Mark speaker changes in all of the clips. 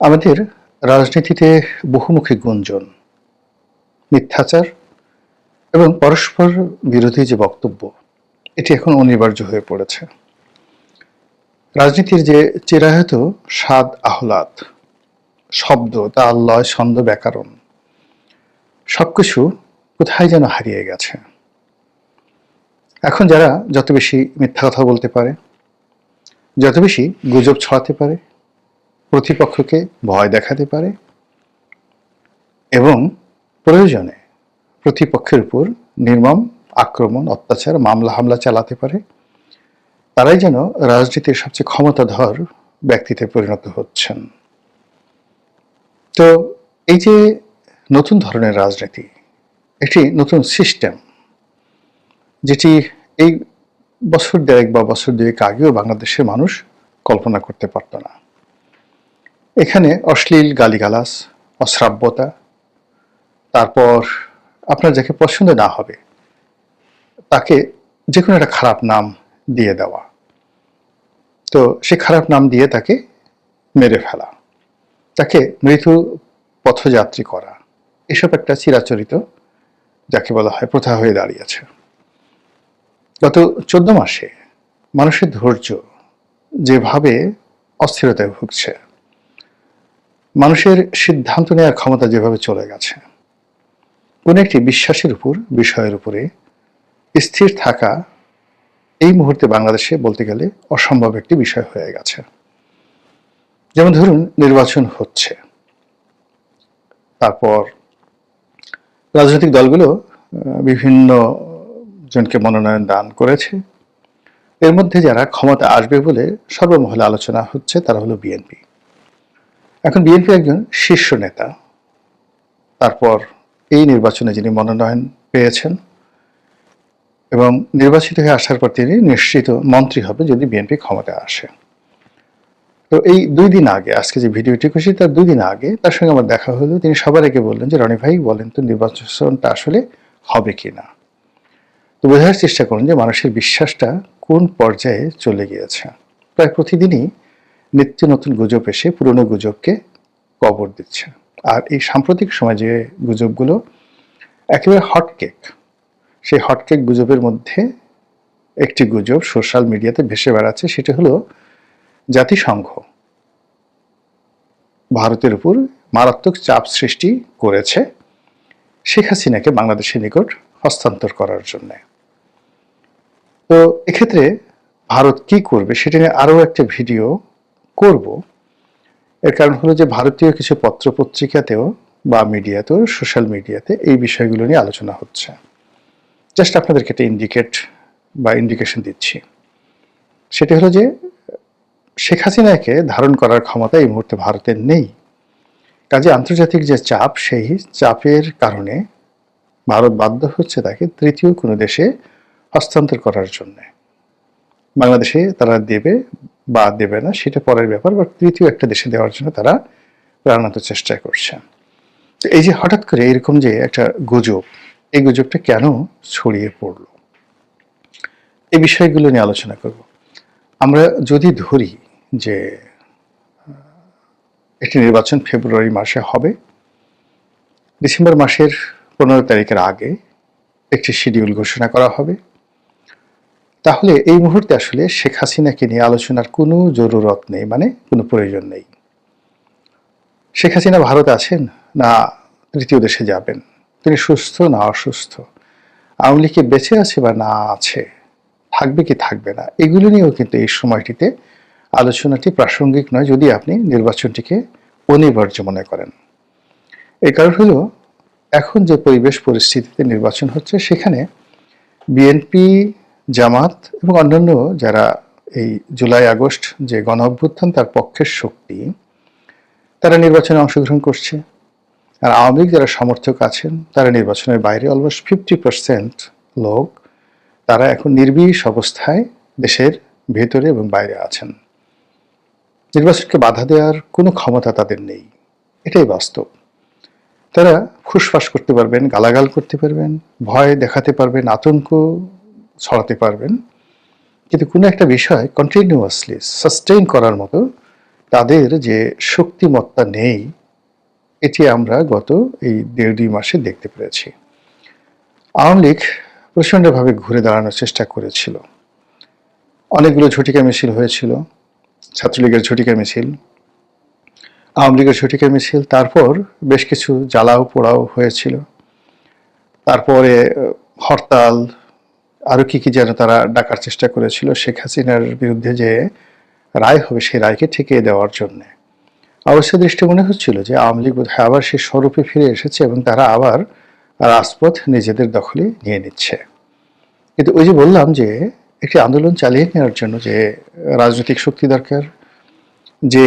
Speaker 1: আমাদের রাজনীতিতে বহুমুখী গুঞ্জন, মিথ্যাচার এবং পরস্পর বিরোধী যে বক্তব্য, এটি এখন অনিবার্য হয়ে পড়েছে। রাজনীতির যে চিরায়ত স্বাদ আহ্লাদ, শব্দ, তাল, লয়, ছন্দ, ব্যাকরণ সবকিছু কোথায় যেন হারিয়ে গেছে। এখন যারা যত বেশি মিথ্যা কথা বলতে পারে, যত বেশি গুজব ছড়াতে পারে, প্রতিপক্ষকে ভয় দেখাতে পারে এবং প্রয়োজনে প্রতিপক্ষের উপর নির্মম আক্রমণ, অত্যাচার, মামলা হামলা চালাতে পারে, তারাই যেন রাজনীতির সবচেয়ে ক্ষমতাধর ব্যক্তিতে পরিণত হচ্ছেন। তো এই যে নতুন ধরনের রাজনীতি, একটি নতুন সিস্টেম, যেটি এই বছর দেড়েক বা বছর দুয়েক আগেও বাংলাদেশের মানুষ কল্পনা করতে পারত না। এখানে অশ্লীল গালিগালাজ, অশ্রাব্যতা, তারপর আপনার যাকে পছন্দ না হবে তাকে যে কোনো একটা খারাপ নাম দিয়ে দেওয়া, তো সে খারাপ নাম দিয়ে তাকে মেরে ফেলা, তাকে মৃত পথযাত্রী করা, এসব একটা চিরাচরিত যাকে বলা হয় প্রথা হয়ে দাঁড়িয়েছে। গত 14 মাসে মানুষের ধৈর্য যেভাবে অস্থিরতায় ভুগছে, মানুষের সিদ্ধান্ত নেওয়ার ক্ষমতা যেভাবে চলে গেছে, কোন একটি বিশ্বাসের উপর, বিষয়ের উপরে স্থির থাকা এই মুহূর্তে বাংলাদেশে বলতে গেলে অসম্ভব একটি বিষয় হয়ে গেছে। যেমন ধরুন, নির্বাচন হচ্ছে, তারপর রাজনৈতিক দলগুলো বিভিন্ন জনকে মনোনয়ন দান করেছে। এর মধ্যে যারা ক্ষমতা আসবে বলে সর্বমহলে আলোচনা হচ্ছে তারা হলো বিএনপি। এখন বিএনপি একজন শীর্ষ নেতা, তারপর এই নির্বাচনে যিনি মনোনয়ন পেয়েছেন এবং নির্বাচিত হয়ে আসার পর তিনি নিশ্চিত মন্ত্রী হবে যদি বিএনপি ক্ষমতায় আসে। তো এই 2 দিন আগে, আজকে যে ভিডিওটি করছি তার 2 দিন আগে তার সঙ্গে আমার দেখা হলো। তিনি সবার আগে বললেন যে, রনি ভাই বলেন তো নির্বাচনটা আসলে হবে কিনা। তো বোঝার চেষ্টা করুন যে মানুষের বিশ্বাসটা কোন পর্যায়ে চলে গিয়েছে। প্রায় প্রতিদিনই নিত্য নতুন গুজব এসে পুরনো গুজবকে কবর দিচ্ছে। আর এই সাম্প্রতিক সময় যে গুজবগুলো একেবারে হটকেক, সেই হটকেক গুজবের মধ্যে একটি গুজব সোশ্যাল মিডিয়াতে ভেসে বেড়াচ্ছে, সেটি হলো জাতিসংঘ ভারতের উপর মারাত্মক চাপ সৃষ্টি করেছে শেখ হাসিনাকে বাংলাদেশের নিকট হস্তান্তর করার জন্য। তো এক্ষেত্রে ভারত কি করবে সেটা নিয়ে আরও একটা ভিডিও করব। এর কারণ হলো যে ভারতীয় কিছু পত্র পত্রিকাতেও বা মিডিয়াতেও, সোশ্যাল মিডিয়াতে এই বিষয়গুলো নিয়ে আলোচনা হচ্ছে। জাস্ট আপনাদেরকে একটা ইন্ডিকেশন দিচ্ছি। সেটা হলো যে শেখ হাসিনাকে ধারণ করার ক্ষমতা এই মুহূর্তে ভারতের নেই। কাজে আন্তর্জাতিক যে চাপ, সেই চাপের কারণে ভারত বাধ্য হচ্ছে তাকে তৃতীয় কোনো দেশে হস্তান্তর করার জন্য। বাংলাদেশে তারা দেবে বা দেবে না সেটা পরের ব্যাপার, বা তৃতীয় একটা দেশে দেওয়ার জন্য তারা প্রাণান্ত চেষ্টা করছে। তো এই যে হঠাৎ করে এরকম যে একটা গুজব, এই গুজবটা কেন ছড়িয়ে পড়ল, এই বিষয়গুলো নিয়ে আলোচনা করব। আমরা যদি ধরি যে একটি নির্বাচন ফেব্রুয়ারি মাসে হবে, ডিসেম্বর মাসের 15 তারিখের আগে একটি শিডিউল ঘোষণা করা হবে, তাহলে এই মুহূর্তে আসলে শেখ হাসিনাকে নিয়ে আলোচনার কোনো জরুরত নেই, মানে কোনো প্রয়োজন নেই। শেখ হাসিনা ভারতে আছেন না তৃতীয় দেশে যাবেন, তিনি সুস্থ না অসুস্থ, আওয়ামী লীগ বেঁচে আছে বা না আছে, থাকবে কি থাকবে না, এগুলো নিয়েও কিন্তু এই সময়টিতে আলোচনাটি প্রাসঙ্গিক নয় যদি আপনি নির্বাচনটিকে অনিবার্য মনে করেন। এই কারণ হলো এখন যে পরিবেশ পরিস্থিতিতে নির্বাচন হচ্ছে, সেখানে বিএনপি, জামাত এবং অন্যান্য যারা এই জুলাই আগস্ট যে গণ অভ্যুত্থান তার পক্ষের শক্তি, তারা নির্বাচনে অংশগ্রহণ করছে। আর আওয়ামী লীগ যারা সমর্থক আছেন তারা নির্বাচনের বাইরে, অলমোস্ট 50% লোক তারা এখন নির্বিষ অবস্থায় দেশের ভেতরে এবং বাইরে আছেন। নির্বাচনকে বাধা দেওয়ার কোনো ক্ষমতা তাদের নেই, এটাই বাস্তব। তারা ফুসফাস করতে পারবেন, গালাগাল করতে পারবেন, ভয় দেখাতে পারবেন, আতঙ্ক ছড়াতে পারবেন, কিন্তু কোনো একটা বিষয় কন্টিনিউয়াসলি সাস্টেইন করার মতো তাদের যে শক্তিমত্তা নেই, এটি আমরা গত এই ১.৫-২ মাসে দেখতে পেরেছি। আওয়ামী লীগ প্রচণ্ডভাবে ঘুরে দাঁড়ানোর চেষ্টা করেছিল। অনেকগুলো ঝটিকা মিছিল হয়েছিল, ছাত্রলীগের ঝটিকা মিছিল, আওয়ামী লীগের ঝটিকা মিছিল, তারপর বেশ কিছু জ্বালাও পোড়াও হয়েছিল। তারপরে হরতাল, আরও কি যেন তারা ডাকার চেষ্টা করেছিল শেখ হাসিনার বিরুদ্ধে যে রায় হবে সেই রায়কে ঠেকিয়ে দেওয়ার জন্যে। অবশ্য দৃষ্টি মনে হচ্ছিল যে আওয়ামী লীগ বোধহয় আবার সেই স্বরূপে ফিরে এসেছে এবং তারা আবার রাজপথ নিজেদের দখলে নিয়ে নিচ্ছে। কিন্তু ওই যে বললাম যে একটি আন্দোলন চালিয়ে নেওয়ার জন্য যে রাজনৈতিক শক্তি দরকার, যে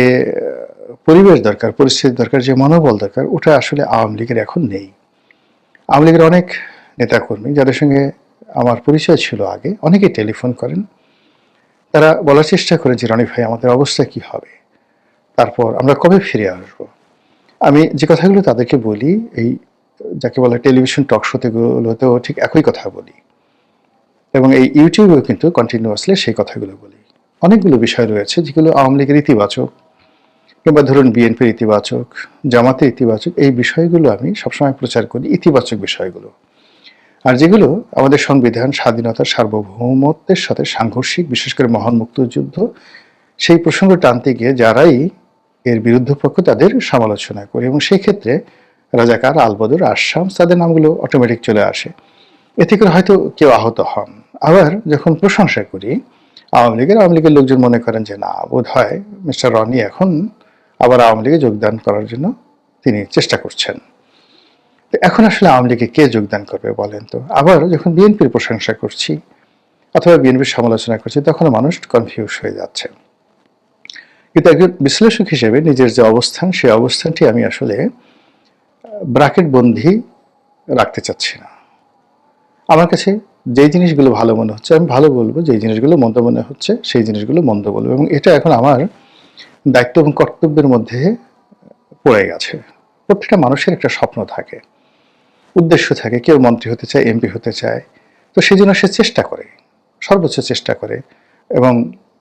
Speaker 1: পরিবেশ দরকার, পরিস্থিতি দরকার, যে মনোবল দরকার, ওটা আসলে আওয়ামী লীগের এখন নেই। আওয়ামী লীগের অনেক নেতাকর্মী যাদের সঙ্গে আমার পরিচয় ছিল আগে, অনেকেই টেলিফোন করেন, তারা বলার চেষ্টা করেন যে রনি ভাই আমাদের অবস্থা কি হবে, তারপর আমরা কবে ফিরে আসবো। আমি যে কথাগুলো তাদেরকে বলি, এই যাকে বলে টেলিভিশন টক শোতে গুলোতেও ঠিক একই কথা বলি, এবং এই ইউটিউবেও কিন্তু কন্টিনিউয়াসলি সেই কথাগুলো বলি। অনেকগুলো বিষয় রয়েছে যেগুলো আওয়ামী লীগের ইতিবাচক, কিংবা ধরুন বিএনপির ইতিবাচক, জামাতের ইতিবাচক, এই বিষয়গুলো আমি সবসময় প্রচার করি, ইতিবাচক বিষয়গুলো। আর যেগুলো আমাদের সংবিধান, স্বাধীনতা, সার্বভৌমত্বের সাথে সাংঘর্ষিক, বিশেষ করে মহান মুক্তিযুদ্ধ, সেই প্রসঙ্গ টানতে গিয়ে যারাই এর বিরুদ্ধ পক্ষ তাদের সমালোচনা করি, এবং সেই ক্ষেত্রে রাজাকার, আলবদর, আশাম, তাদের নামগুলো অটোমেটিক চলে আসে। এতে করে হয়তো কেউ আহত হন। আবার যখন প্রশংসা করি আওয়ামী লীগের লোকজন মনে করেন যে না, বোধ হয় মিস্টার রনি এখন আবার আওয়ামী লীগে যোগদান করার জন্য তিনি চেষ্টা করছেন। এখন আসলে আওয়ামী লীগে কে যোগদান করবে বলেন তো? আবার যখন বিএনপির প্রশংসা করছি অথবা বিএনপির সমালোচনা করছি, তখন মানুষ কনফিউজ হয়ে যাচ্ছে। কিন্তু একজন বিশ্লেষক হিসেবে নিজের যে অবস্থান, সেই অবস্থানটি আমি আসলে ব্র্যাকেট বন্ধি রাখতে চাচ্ছি না। আমার কাছে যেই জিনিসগুলো ভালো মনে হচ্ছে আমি ভালো বলবো, যেই জিনিসগুলো মন্দ মনে হচ্ছে সেই জিনিসগুলো মন্দ বলবো, এবং এটা এখন আমার দায়িত্ব এবং কর্তব্যের মধ্যে পড়ে গেছে। প্রত্যেকটা মানুষের একটা স্বপ্ন থাকে, উদ্দেশ্য থাকে, কেউ মন্ত্রী হতে চায়, এমপি হতে চায়, তো সেই জন্য সে চেষ্টা করে, সর্বোচ্চ চেষ্টা করে এবং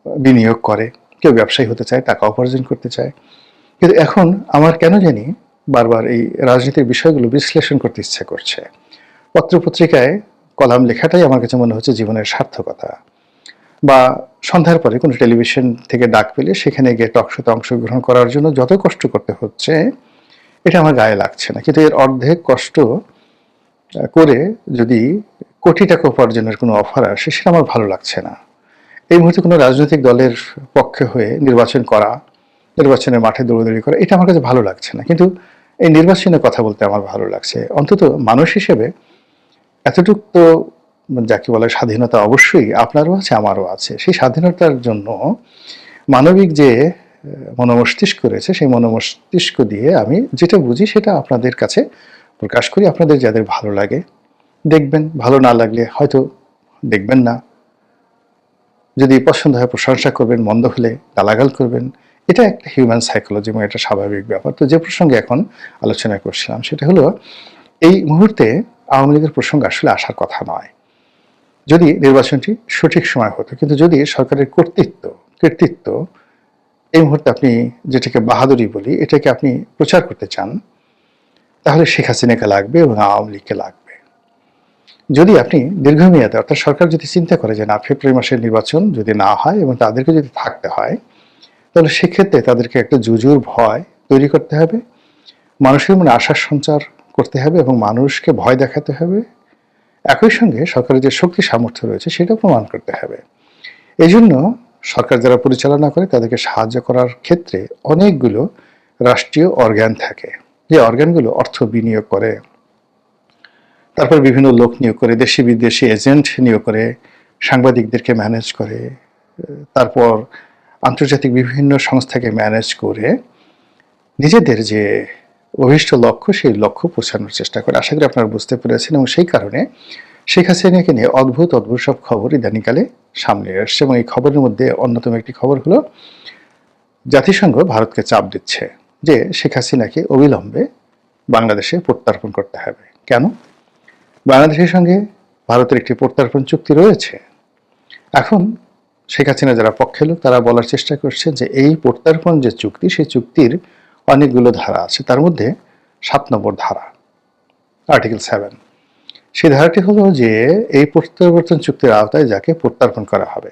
Speaker 1: বিনিয়োগ করে। কেউ ব্যবসায়ী হতে চায়, টাকা উপার্জন করতে চায়। কিন্তু এখন আমার কেন জানি বারবার এই রাজনীতির বিষয়গুলো বিশ্লেষণ করতে ইচ্ছা করছে। পত্রপত্রিকায় কলাম লেখাটাই আমার কাছে মনে হচ্ছে জীবনের সার্থকতা, বা সন্ধ্যার পরে কোনো টেলিভিশন থেকে ডাক পেলে সেখানে গিয়ে টক শোতে অংশগ্রহণ করার জন্য যত কষ্ট করতে হচ্ছে, এটা আমার গায়ে লাগছে না। কিন্তু এর অর্ধেক কষ্ট করে যদি কোটি টাকা উপার্জনের কোনো অফার আসে, সেটা আমার ভালো লাগছে না। এই মুহূর্তে কোনো রাজনৈতিক দলের পক্ষে হয়ে নির্বাচন করা, নির্বাচনের মাঠে দৌড়াদৌড়ি করা, এটা আমার কাছে ভালো লাগছে না। কিন্তু এই নির্বাচনের কথা বলতে আমার ভালো লাগছে। অন্তত মানুষ হিসেবে এতটুকু তো, যাকে বলে স্বাধীনতা, অবশ্যই আপনারও আছে, আমারও আছে। সেই স্বাধীনতার জন্য মানবিক যে মনোমস্তিষ্ক রয়েছে, সেই মনোমস্তিষ্ক দিয়ে আমি যেটা বুঝি সেটা আপনাদের কাছে প্রকাশ করি। আপনাদের যাদের ভালো লাগে দেখবেন, ভালো না লাগলে হয়তো দেখবেন না। যদি পছন্দ হয় প্রশংসা করবেন, মন্দ হলে গালাগাল করবেন। এটা একটা হিউম্যান সাইকোলজি এবং এটা স্বাভাবিক ব্যাপার। তো যে প্রসঙ্গে এখন আলোচনা করছিলাম সেটা হলো, এই মুহূর্তে আওয়ামী লীগের প্রসঙ্গ আসলে আসার কথা নয়। যদি নির্বাচনটি সঠিক সময় হতো, কিন্তু যদি সরকারের কর্তৃত্ব এই মুহূর্তে আপনি যেটাকে বাহাদুরি বলি, এটাকে আপনি প্রচার করতে চান, তাহলে শেখ হাসিনাকে লাগবে এবং আওয়ামী লীগকে লাগবে। যদি আপনি দীর্ঘমেয়াদে, অর্থাৎ সরকার যদি চিন্তা করে যে না, ফেব্রুয়ারি মাসের নির্বাচন যদি না হয় এবং তাদেরকে যদি থাকতে হয়, তাহলে সেক্ষেত্রে তাদেরকে একটা জুজুর ভয় তৈরি করতে হবে, মানুষের মনে আশার সঞ্চার করতে হবে এবং মানুষকে ভয় দেখাতে হবে। একই সঙ্গে সরকারের যে শক্তি সামর্থ্য রয়েছে সেটা প্রমাণ করতে হবে। এই জন্য সরকার যারা পরিচালনা করে তাদেরকে সাহায্য করার ক্ষেত্রে অনেকগুলো রাষ্ট্রীয় অর্গান থাকে, যে অর্গানগুলো অর্থ বিনিয়োগ করে, তারপর বিভিন্ন লোক নিয়োগ করে, দেশি বিদেশি এজেন্ট নিয়োগ করে, সাংবাদিকদেরকে ম্যানেজ করে, তারপর আন্তর্জাতিক বিভিন্ন সংস্থাকে ম্যানেজ করে নিজেদের যে অভিষ্ট লক্ষ্য, সেই লক্ষ্য পৌঁছানোর চেষ্টা করে। আশা করি আপনারা বুঝতে পেরেছেন। এবং সেই কারণে শেখ হাসিনাকে নিয়ে অদ্ভুত সব খবর ইদানিংকালে সামনে আসছে, এবং এই খবরের মধ্যে অন্যতম একটি খবর হলো জাতিসংঘ ভারতকে চাপ দিচ্ছে যে শেখ হাসিনাকে অবিলম্বে বাংলাদেশে প্রত্যার্পণ করতে হবে। কেন? বাংলাদেশের সঙ্গে ভারতের একটি প্রত্যার্পণ চুক্তি রয়েছে। এখন শেখ হাসিনা যারা পক্ষে লোক তারা বলার চেষ্টা করছে যে এই প্রত্যর্পণ যে চুক্তি, সেই চুক্তির অনেকগুলো ধারা আছে, তার মধ্যে 7 নম্বর ধারা, আর্টিকেল 7, সেই ধারাটি হলো যে এই প্রত্যাবর্তন চুক্তির আওতায় যাকে প্রত্যর্পণ করা হবে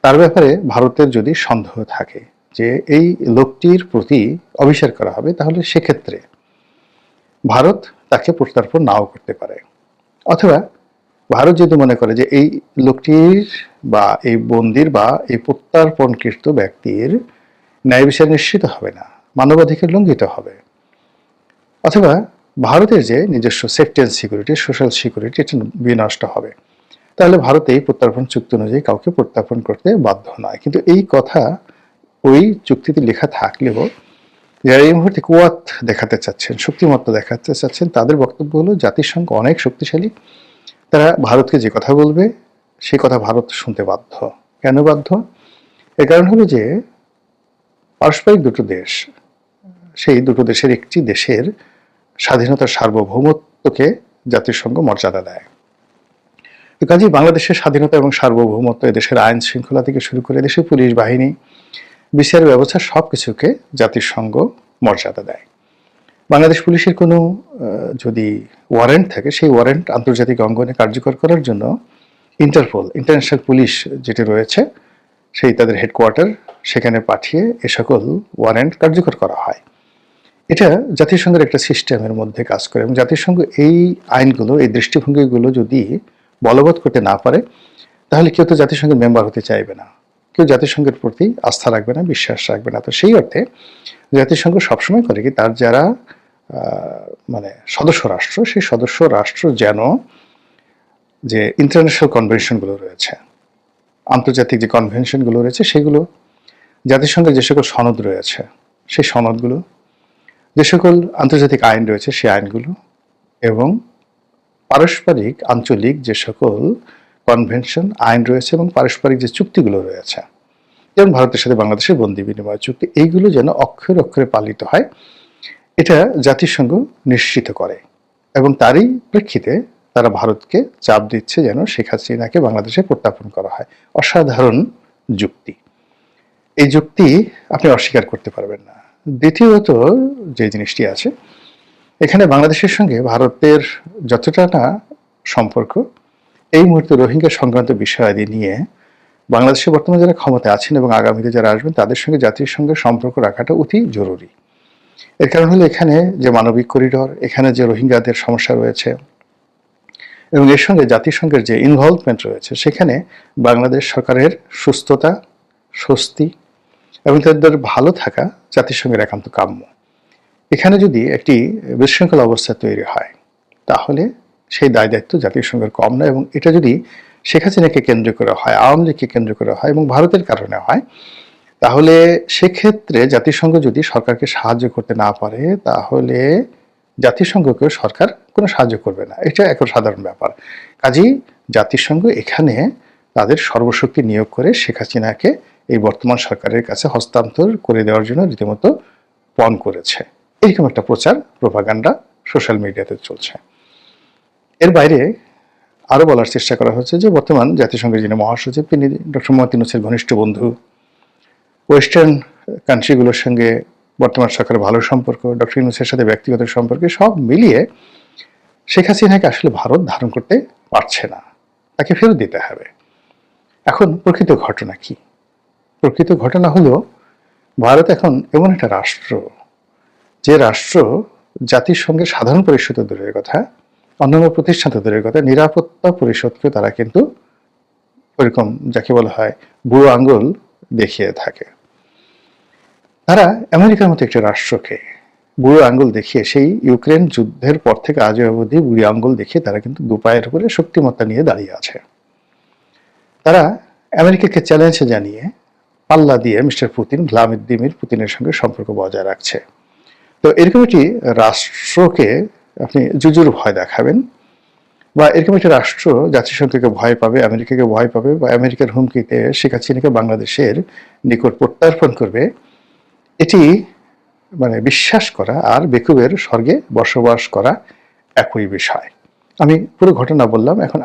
Speaker 1: তার ব্যাপারে ভারতের যদি সন্দেহ থাকে যে এই লোকটির প্রতি অবিচার করা হবে, তাহলে সেক্ষেত্রে ভারত তাকে প্রত্যর্পণ নাও করতে পারে। অথবা ভারত যদি মনে করে যে এই লোকটির বা এই বন্দির বা এই প্রত্যর্পণকৃত ব্যক্তির ন্যায় বিচার নিশ্চিত হবে না, মানবাধিকার লঙ্ঘিত হবে, অথবা ভারতের যে নিজস্ব safety and security, social security, এটা বিনষ্ট হবে, তাহলে ভারত এই প্রত্যর্পণ চুক্তি অনুযায়ী কাউকে প্রত্যর্পণ করতে বাধ্য নয়। কিন্তু এই কথা ওই চুক্তিতে লেখা থাকলেও যারা এই মুহূর্তে কুয়াত দেখাতে চাচ্ছেন, শক্তিমত্তা দেখাতে চাচ্ছেন, তাদের বক্তব্য হলো জাতিসংঘ অনেক শক্তিশালী, তারা ভারতকে যে কথা বলবে সেই কথা ভারত শুনতে বাধ্য। কেন বাধ্য? এর কারণ হলো যে পারস্পরিক দুটো দেশ, সেই দুটো দেশের একটি দেশের স্বাধীনতার সার্বভৌমত্বকে জাতিসংঘ মর্যাদা দেয়। কাজেই বাংলাদেশের স্বাধীনতা এবং সার্বভৌমত্ব, দেশের আইন শৃঙ্খলা থেকে শুরু করে দেশের পুলিশ বাহিনী, বিচার ব্যবস্থা, সব কিছুকে জাতিসংঘ মর্যাদা দেয়। বাংলাদেশ পুলিশের কোনো যদি ওয়ারেন্ট থাকে, সেই ওয়ারেন্ট আন্তর্জাতিক অঙ্গনে কার্যকর করার জন্য ইন্টারপোল, ইন্টারন্যাশনাল পুলিশ যেটি রয়েছে, সেই তাদের হেডকোয়ার্টার, সেখানে পাঠিয়ে এ সকল ওয়ারেন্ট কার্যকর করা হয়। এটা জাতিসংঘের একটা সিস্টেমের মধ্যে কাজ করে এবং জাতিসংঘ এই আইনগুলো, এই দৃষ্টিভঙ্গিগুলো যদি বলবৎ করতে না পারে, তাহলে কেউ তো জাতিসংঘের মেম্বার হতে চাইবে না, কেউ জাতিসংঘের প্রতি আস্থা রাখবে না, বিশ্বাস রাখবে না। তো সেই অর্থে জাতিসংঘ সবসময় করে কি, তার যারা মানে সদস্য রাষ্ট্র, সেই সদস্য রাষ্ট্র যেন যে ইন্টারন্যাশনাল কনভেনশনগুলো রয়েছে, আন্তর্জাতিক যে কনভেনশনগুলো রয়েছে, সেগুলো, জাতিসংঘের যে সকল সনদ রয়েছে সেই সনদগুলো, যে সকল আন্তর্জাতিক আইন রয়েছে সেই আইনগুলো, এবং পারস্পরিক আঞ্চলিক যে সকল কনভেনশন, আইন রয়েছে এবং পারস্পরিক যে চুক্তিগুলো রয়েছে, যেমন ভারতের সাথে বাংলাদেশের বন্দি বিনিময় চুক্তি, এইগুলো যেন অক্ষরে অক্ষরে পালিত হয়, এটা জাতিসংঘ নিশ্চিত করে। এবং তারই প্রেক্ষিতে তারা ভারতকে চাপ দিচ্ছে যেন শেখ হাসিনাকে বাংলাদেশে প্রত্যার্পণ করা হয়। অসাধারণ যুক্তি, এই যুক্তি আপনি অস্বীকার করতে পারবেন না। দ্বিতীয়ত যে জিনিসটি আছে, এখানে বাংলাদেশের সঙ্গে ভারতের যতটা না সম্পর্ক, এই মুহূর্তে রোহিঙ্গা সংক্রান্ত বিষয়াদি নিয়ে বাংলাদেশে বর্তমানে যারা ক্ষমতায় আছেন এবং আগামীতে যারা আসবেন, তাদের সঙ্গে জাতিসংঘের সম্পর্ক রাখাটা অতি জরুরি। এর কারণ হলো এখানে যে মানবিক করিডর, এখানে যে রোহিঙ্গাদের সমস্যা রয়েছে এবং এর সঙ্গে জাতিসংঘের যে ইনভলভমেন্ট রয়েছে, সেখানে বাংলাদেশ সরকারের সুস্থতা, স্বস্তি এবং তাদের ভালো থাকা জাতিসংঘের একান্ত কাম্য। এখানে যদি একটি বিশৃঙ্খল অবস্থা তৈরি হয়, তাহলে সেই দায় দায়িত্ব জাতিসংঘের কম না। এবং এটা যদি শেখ হাসিনাকে কেন্দ্র করে হয়, আওয়ামী লীগকে কেন্দ্র করে হয় এবং ভারতের কারণে হয়, তাহলে সেক্ষেত্রে জাতিসংঘ যদি সরকারকে সাহায্য করতে না পারে, তাহলে জাতিসংঘকেও সরকার কোনো সাহায্য করবে না। এটা এখন সাধারণ ব্যাপার। কাজেই জাতিসংঘ এখানে তাদের সর্বশক্তি নিয়োগ করে শেখ হাসিনাকে এই বর্তমান সরকারের কাছে হস্তান্তর করে দেওয়ার জন্য রীতিমতো পণ করেছে। এরকম একটা প্রচার, প্রোপাগান্ডা সোশ্যাল মিডিয়াতে চলছে। এর বাইরে আরো বলার চেষ্টা করা হচ্ছে যে বর্তমান জাতিসংঘের যিনি মহাসচিব, তিনি ডক্টর মোহাম্মদ ইউনূসের ঘনিষ্ঠ বন্ধু, ওয়েস্টার্ন কান্ট্রিগুলোর সঙ্গে বর্তমান সরকারের ভালো সম্পর্ক, ডক্টর ইউনূসের সাথে ব্যক্তিগত সম্পর্কে, সব মিলিয়ে শেখ হাসিনাকে আসলে ভারত ধারণ করতে পারছে না, তাকে ফেরত দিতে হবে। এখন প্রকৃত ঘটনা কি? প্রকৃত ঘটনা হলো, ভারত এখন এমন একটা রাষ্ট্র, যে রাষ্ট্র জাতিসংঘের সাধারণ পরিষদ দূরের কথা, অন্যান্য প্রতিষ্ঠান দূরের কথা, নিরাপত্তা পরিষদকে তারা কিন্তু ওইরকম যাকে বলা হয় বুড়ো আঙ্গুল দেখিয়ে থাকে। তারা আমেরিকার মতো একটি রাষ্ট্রকে বুড়ো আঙ্গুল দেখিয়ে, সেই ইউক্রেন যুদ্ধের পর থেকে আজ অবধি বুড়ি আঙ্গুল দেখিয়ে তারা কিন্তু দুপায়ের উপরে শক্তিমত্তা নিয়ে দাঁড়িয়ে আছে। তারা আমেরিকাকে চ্যালেঞ্জ জানিয়ে পাল্লা দিয়ে মিস্টার পুতিন, ভ্লাদিমির পুতিনের সঙ্গে সম্পর্ক বজায় রাখছে। তো এরকম একটি রাষ্ট্রকে আপনি জুজুর ভয় দেখাবেন, বা এরকম একটি রাষ্ট্র জাতিসংঘকে ভয় পাবে, আমেরিকাকে ভয় পাবে, বা আমেরিকার হুমকিতে শেখ হাসিনাকে বাংলাদেশের নিকট প্রত্যর্পণ করবে, এটি মানে বিশ্বাস করা আর বেকুবের স্বর্গে বসবাস করা একই বিষয়। আমি পুরো ঘটনা বললাম। এখন